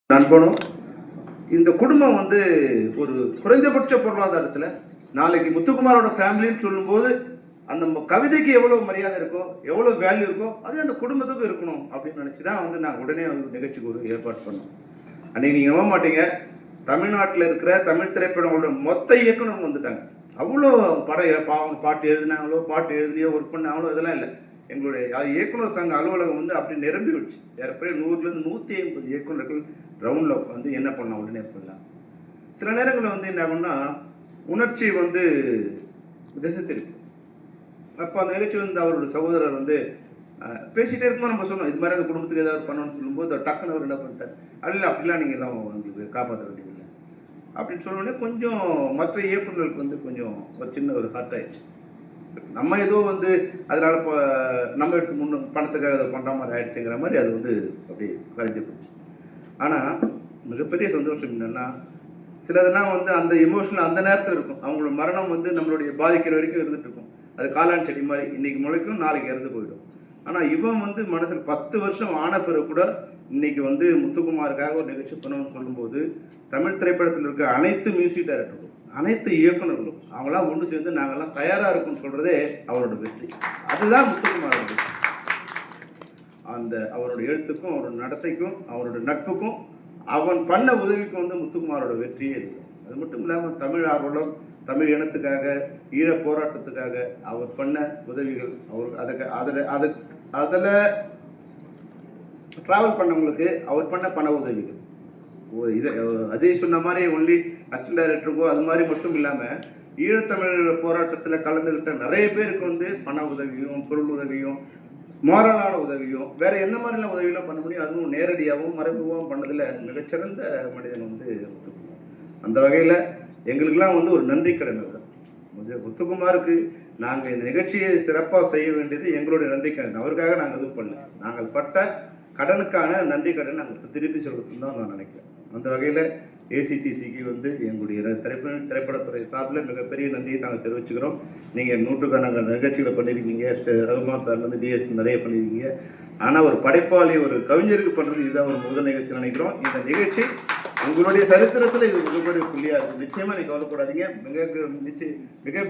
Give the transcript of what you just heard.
நண்பனும் இந்த குடும்பம் வந்து ஒரு குறைந்தபட்ச பொருளாதாரத்தில் நாளைக்கு முத்துக்குமாரோட ஃபேமிலின்னு சொல்லும்போது அந்த கவிதைக்கு எவ்வளோ மரியாதை இருக்கோ எவ்வளோ வேல்யூ இருக்கோ அது அந்த குடும்பத்துக்கும் இருக்கணும் அப்படின்னு நினச்சி தான் வந்து நாங்கள் உடனே வந்து நிகழ்ச்சிக்கு ஒரு ஏற்பாடு பண்ணோம். அன்றைக்கி நீங்கள் நம்ப மாட்டீங்க, தமிழ்நாட்டில் இருக்கிற தமிழ் திரைப்படங்களோட மொத்த இயக்குனர் வந்துட்டாங்க. அவ்வளோ பாட்டு எழுதினாங்களோ பாட்டு எழுதியோ ஒர்க் பண்ணாங்களோ இதெல்லாம் இல்லை. எங்களுடைய இயக்குனர் சங்க அலுவலகம் வந்து அப்படி நிரம்பி விடுச்சு. ஏறக்குறைய 100லேருந்து 150 இயக்குநர்கள் ரவுண்டில் உட்காந்து என்ன பண்ணலாம் உடனே பண்ணலாம். சில நேரங்களில் வந்து என்ன ஆகும்னா உணர்ச்சி வந்து திசை திருப்பி. அப்போ அந்த நிகழ்ச்சி வந்து அவரோட சகோதரர் வந்து பேசிகிட்டே இருக்கும்போது நம்ம சொன்னோம், இது மாதிரி அந்த குடும்பத்துக்கு ஏதாவது பண்ணணும்னு சொல்லும்போது டக்குன்னு அவர் என்ன பண்ணிட்டார், அல்ல அப்படிலாம் நீங்கள் எல்லாம் உங்களுக்கு காப்பாற்ற வேண்டியதில்லை அப்படின்னு சொன்னோடனே கொஞ்சம் மற்ற இயக்குநர்களுக்கு வந்து கொஞ்சம் ஒரு சின்ன ஒரு ஹார்ட் ஆயிடுச்சு. நம்ம ஏதோ வந்து அதனால் இப்போ நம்ம எடுத்து பணத்துக்காக அதை பண்ணுற மாதிரி ஆயிடுச்சுங்கிற மாதிரி அது வந்து அப்படியே கரைஞ்சி போச்சு. ஆனால் மிகப்பெரிய சந்தோஷம் என்னென்னா, சிலதெல்லாம் வந்து அந்த எமோஷனல் அந்த நேரத்தில் இருக்கும். அவங்களோட மரணம் வந்து நம்மளுடைய பாதிக்கிற வரைக்கும் இருந்துகிட்டு இருக்கும். அது காளான் செடி மாதிரி இன்றைக்கி முளைக்கும் நாளைக்கு இறந்து போயிடும். ஆனால் இவன் வந்து மனசில் 10 வருஷம் ஆன பிறகு கூட இன்றைக்கி வந்து முத்துக்குமாருக்காக ஒரு நிகழ்ச்சி பண்ணணும்னு சொல்லும்போது தமிழ் திரைப்படத்தில் இருக்க அனைத்து மியூசிக் டைரக்டர்களும் அனைத்து இயக்குநர்களும் அவங்களாம் ஒன்று சேர்ந்து நாங்கள்லாம் தயாராக இருக்கும்னு சொல்கிறதே அவரோட வெற்றி. அதுதான் முத்துக்குமாரோட அந்த அவரோட எழுத்துக்கும் அவரோட நடத்தைக்கும் அவரோட நட்புக்கும் அவன் பண்ண உதவிக்கும் வந்து முத்துக்குமாரோட வெற்றியே இருக்குது. அது மட்டும் இல்லாமல் தமிழ் ஆர்வலர் தமிழ் இனத்துக்காக ஈழ போராட்டத்துக்காக அவர் பண்ண உதவிகள், அவர் அதில் ட்ராவல் பண்ணவங்களுக்கு அவர் பண்ண பண உதவிகள், இது அஜய் சொன்ன மாதிரி ஒன்லி அசிஸ்டன்ட் டைரக்டருக்கோ அது மாதிரி மட்டும் இல்லாமல் ஈழத்தமிழ் போராட்டத்தில் கலந்துக்கிட்ட நிறைய பேருக்கு வந்து பண உதவியும் பொருள் உதவியும் மோரலான உதவியும் வேறு என்ன மாதிரிலாம் உதவியெல்லாம் பண்ண முடியும், அதுவும் நேரடியாகவும் மறைமுகமாகவும் பண்ணதில் மிகச்சிறந்த மனிதன் வந்து முத்துக்குமார். அந்த வகையில் எங்களுக்கெல்லாம் வந்து ஒரு நன்றி கடன் அது. முத்துக்குமாருக்கு நாங்கள் இந்த நிகழ்ச்சியை சிறப்பாக செய்ய வேண்டியது எங்களுடைய நன்றி கடன். அவருக்காக நாங்கள் இது பண்ணல, நாங்கள் பட்ட கடனுக்கான நன்றி கடன் நாங்கள் திருப்பி சொல்கிறதுன்னு தான் நான் நினைக்கிறேன். அந்த வகையில் ஏசிடிசிக்கு வந்து எங்களுடைய திரைப்படத்துறை சார்பில் மிகப்பெரிய நன்றியை நாங்கள் தெரிவிச்சுக்கிறோம். நீங்கள் நூற்றுக்கணக்கான நிகழ்ச்சிகளை பண்ணியிருக்கீங்க, ரகுமான் சார்லேருந்து டிஎஸ்பி நிறைய பண்ணியிருக்கீங்க. ஆனால் ஒரு படைப்பாளி ஒரு கவிஞருக்கு பண்ணுறது இதுதான் ஒரு முதல் நிகழ்ச்சி நினைக்கிறோம். இந்த நிகழ்ச்சி உங்களுடைய சரித்திரத்தில் இது மிகப்பெரிய புள்ளியாக இருக்கும். நிச்சயமாக நீங்கள் கவலைப்படாதீங்க. மிக